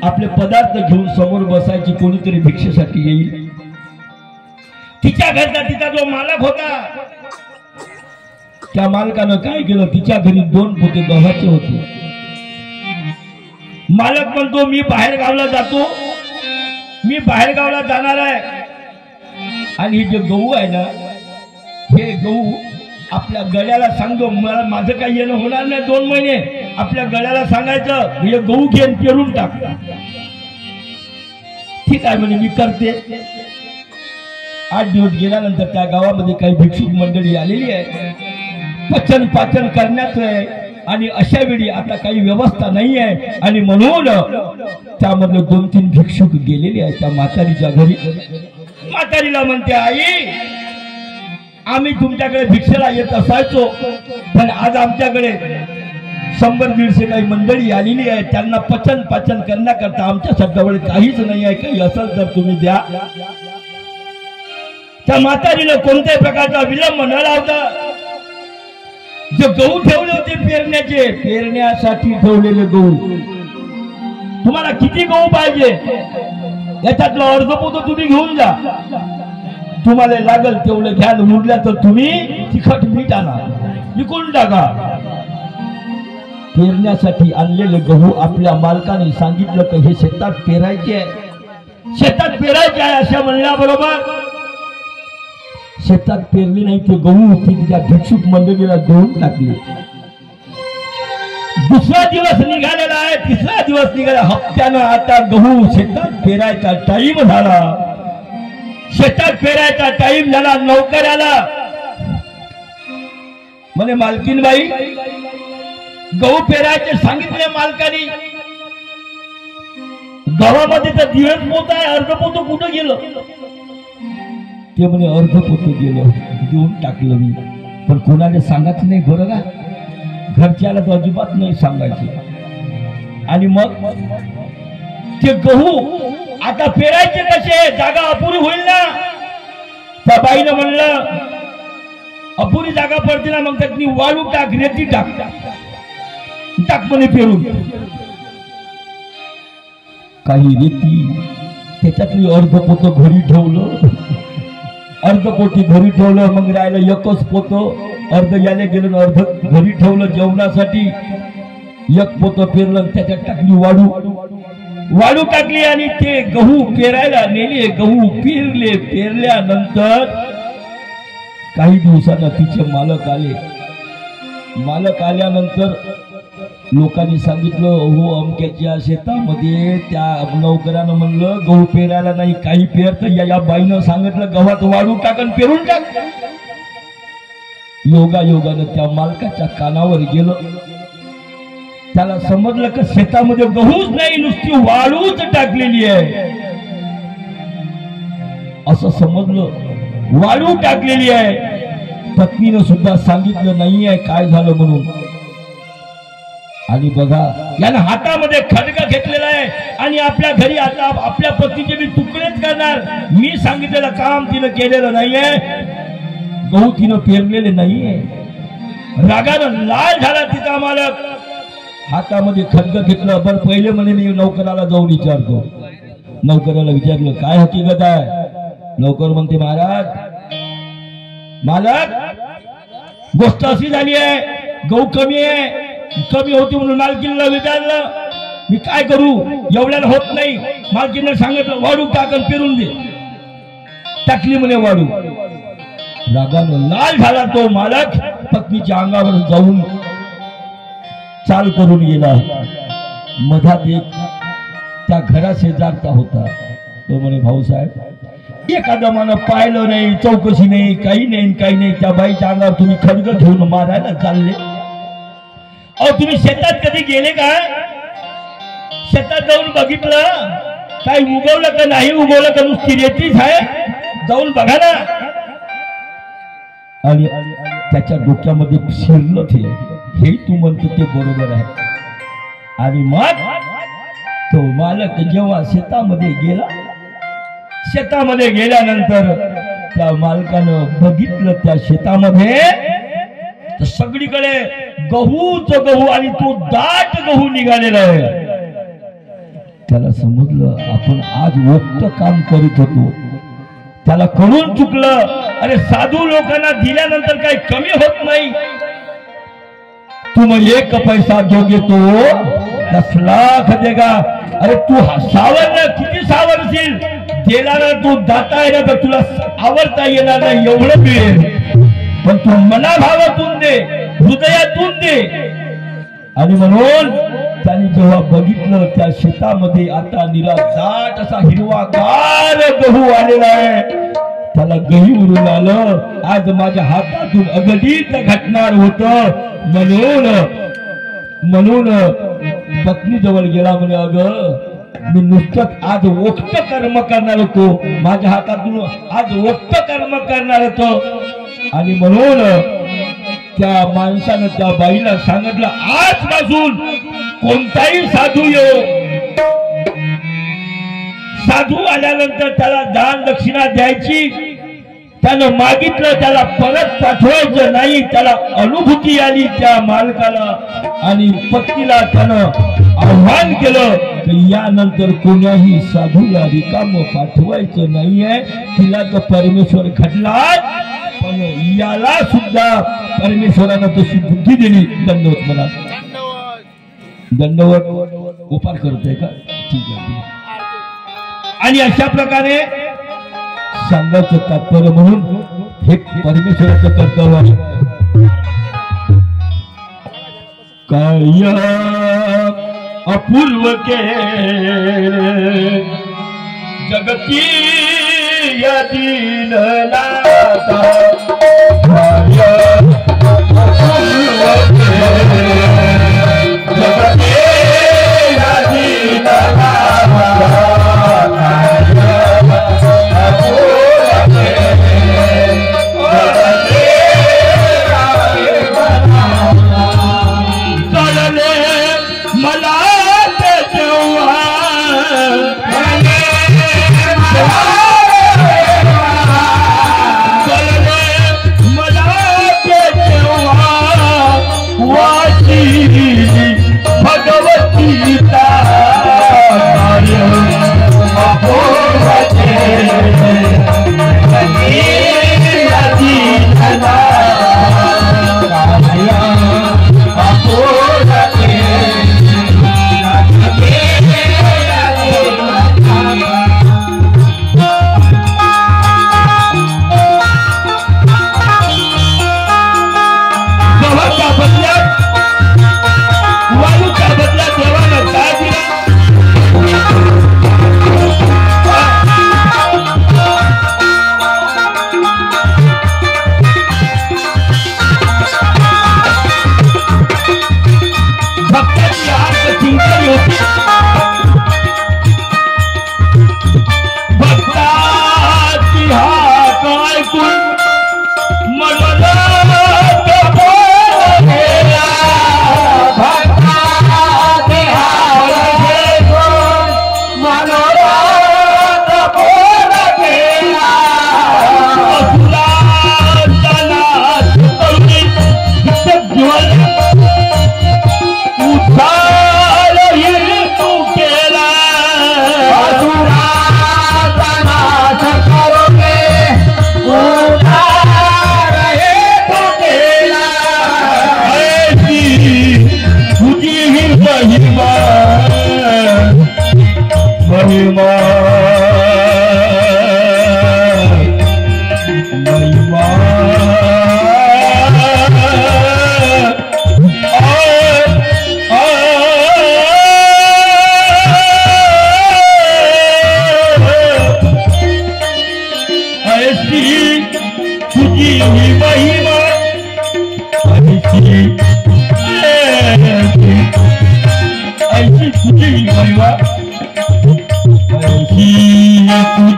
आपले पदार्थ घेऊन समोर बसायची, कोणीतरी भिक्षेसाठी येईल। तिच्या घरचा तिचा जो मालक होता त्या मालकानं काय केलं, तिच्या घरी 2 पोते गव्हाचे होते। मालक म्हणतो मी बाहेर गावला जातो, मी बाहेर गावला जाणार आहे आणि हे जे गहू आहे ना, हे गहू आपल्या गळ्याला सांगतो, मला माझं काही येणं होणार नाही 2 महिने, आपल्या गळ्याला सांगायचं हे गहू घेऊन पेरून टाक। ठीक आहे म्हणे, मी करते। 8 दिवस गेल्यानंतर त्या गावामध्ये काही भिक्षुक मंडळी आलेली आहे, पचन पाचन करण्याचं आहे आणि अशा वेळी आता काही व्यवस्था नाही आहे आणि म्हणून त्यामधले 2-3 भिक्षुक गेलेले आहेत त्या म्हातारीच्या घरी। म्हातारीला म्हणते, आई आम्ही तुमच्याकडे भिक्षेला येत असायचो, पण आज आमच्याकडे 100-150 काही मंडळी आलेली आहे, त्यांना पचन पाचन करण्याकरता आमच्याजवळ काहीच नाही आहे, काही असेल तर तुम्ही द्या। त्या म्हातारीला कोणत्याही प्रकारचा विलंब न लावता जे गहू ठेवले होते पेरण्याचे, पेरण्यासाठी ठेवलेले गहू, तुम्हाला किती गहू पाहिजे याच्यातलं अर्ध पोतं तुम्ही घेऊन जा, तुम्हाला लागल तेवढं घ्या, उरल्या तर तुम्ही तिखट मीठ आणा, विकून टाका। पेरण्यासाठी आणलेले गहू आपल्या मालकाने सांगितलं की हे शेतात पेरायचे आहे, शेतात पेरायचे आहे अशा म्हणल्याबरोबर शेतात पेरली नाही ते गहू त्या भिक्षुक मंडळीला देऊन टाकले। दुसरा दिवस निघालेला आहे, तिसरा दिवस निघाला, हप्त्यानं आता गहू शेतात पेरायचा टाइम झाला, शेतात पेरायचा टाइम झाला। नौकऱ्याला म्हणे मालकीन बाई गहू पेरायचे सांगितले मालकाने, गावामध्ये तर दिवस पोत आहे, अर्ध पोत कुठं गेलं? ते म्हणे अर्ध पोत गेलं, देऊन टाकलं मी, पण कोणाला सांगायचं नाही बरं का, घरच्याला तर अजिबात नाही सांगायचे। आणि मग ते गहू आता पेरायचे कसे, जागा अपुरी होईल ना, त्या बाईनं म्हणलं अपुरी जागा पडते ना, मग त्यातली वाळू टाक, रेती टाक, टाक म्हणे पेरून। काही रेती त्याच्यातली अर्ध पोत घरी ठेवलं, अर्ध पोटी घरी ठेवलं, मग राहिलं 1च पोत, अर्ध याले गेलं, अर्ध घरी ठेवलं जेवणासाठी, 1 पोत पेरलं, त्याच्यात टाकली वाळू, वाळू टाकली आणि ते गहू पेरायला नेले, गहू पेरले, पेरल्यानंतर काही दिवसांना तिचे मालक आले, मालक आल्यानंतर लोकांनी सांगितलं हो अमक्याच्या शेतामध्ये त्या नौकरानं म्हणलं गहू पेरायला नाही, काही पेरत, या बाईनं सांगितलं गव्हात वाळू टाकन पेरून टाक। योगायोगानं त्या मालकाच्या कानावर गेलं, त्याला समजलं की शेतामध्ये गहूच नाही, नुसती वाळूच टाकलेली आहे, असं समजलं, वाळू टाकलेली आहे। पत्नीनं सुद्धा सांगितलं नाही आहे काय झालं म्हणून। आणि बघा यानं हातामध्ये खडगा घेतलेला आहे आणि आपल्या घरी आता आपल्या पत्नीचे मी तुकडेच करणार, मी सांगितलेलं काम तिनं केलेलं नाहीये, गहू तिनं पेरलेले नाहीये। रागानं लाल झाला तिचा मालक, हातामध्ये खडगा घेतलं। बरं पहिले म्हणे मी नौकराला जाऊन विचारतो, नौकराला विचारलं काय हकीकत आहे, नौकर म्हणते महाराज मालक गोष्ट अशी झाली आहे, गहू कमी आहे, कमी होती म्हणून मालकीला विचारलं, मी काय करू, एवढ्याला होत नाही, मालकीने सांगितलं वाळू टाकन पेरून दे, टाकली म्हणे वाळू। रागानं लाल झाला तो मालक, पत्नीच्या अंगावर जाऊन चाल करून गेला। मधात एक त्या घरा शेजारचा होता, तो म्हणे भाऊसाहेब एखादा मला पाहिलं नाही, चौकशी नाही, काही नाही, काही नाही, त्या बाईच्या अंगावर तुम्ही खडग घेऊन मारायला चालले। अहो तुम्ही शेतात कधी गेले का, शेतात जाऊन बघितलं काही उगवलं का नाही उगवलं का, नुसती रेतीच आहे, जाऊन बघा ना। आणि त्याच्या डोक्यामध्ये शिरलं ते, हे तू म्हणतो ते बरोबर आहे। आणि मग तो मालक जेव्हा शेतामध्ये गेला, शेतामध्ये गेल्यानंतर त्या मालकानं बघितलं त्या शेतामध्ये तर सगळीकडे गहूच गहू आणि तो दाट गहू निघालेला आहे। त्याला समजलं आपण आज वक्त काम करीत होतो, त्याला कळून चुकलं. अरे साधू लोकांना दिल्यानंतर काही कमी होत नाही. तुम एक पैसा दोगे तो 10 लाख देगा. अरे तू सावर किती सावरशील, गेला ना तू दाता आहे ना तर तुला आवडता येणार नाही एवढं मिळेल, पण तू मनाभावातून दे, हृदयातून दे. आणि म्हणून त्यांनी जेव्हा बघितलं त्या शेतामध्ये आता निरादाट असा हिरवागार गहू आलेला आहे, त्याला गही उरून आलं. आज माझ्या हातातून अगदीच घटणार होत. म्हणून पत्नी जवळ गेला, म्हणे अगं मी नुसतंच आज वक्त कर्म करणार होतो, माझ्या हातातून आज वक्त कर्म करणार होतो. आणि म्हणून त्या माणसानं त्या बाईला सांगितलं, आजपासून कोणताही साधू येऊ, साधू आल्यानंतर त्याला दान दक्षिणा द्यायची, त्यानं मागितलं त्याला परत पाठवायचं नाही. त्याला अनुभूती आली त्या मालकाला आणि पत्नीला त्यानं आव्हान केलं की यानंतर कोण्याही साधूला रिकाम पाठवायचं नाहीये. तिला तर परमेश्वर घडला, पण याला सुद्धा परमेश्वरानं तशी बुद्धी दिली. दंडवत म्हणा, दंडवत उपार करतोय का? ठीक आहे. आणि अशा प्रकारे सांगायचं तात्पर्य म्हणून हे परमेश्वराचं कर्तव्य आहे. काय अपूर्व के जगती दीन नाथा, काय अपूर्व के जगती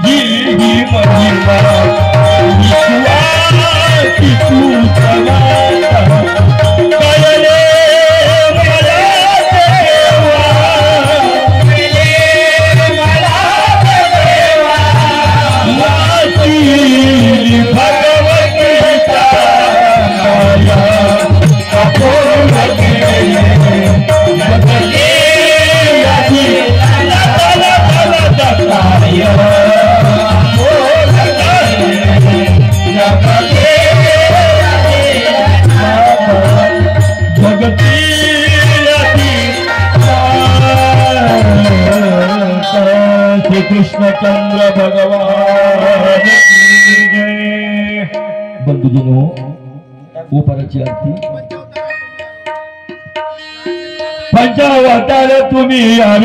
दीन नाथा. श्री कृष्णचंद्र भगवान की जय। बंधुजनो गोपाळाची आरती पंचावतार तुम्ही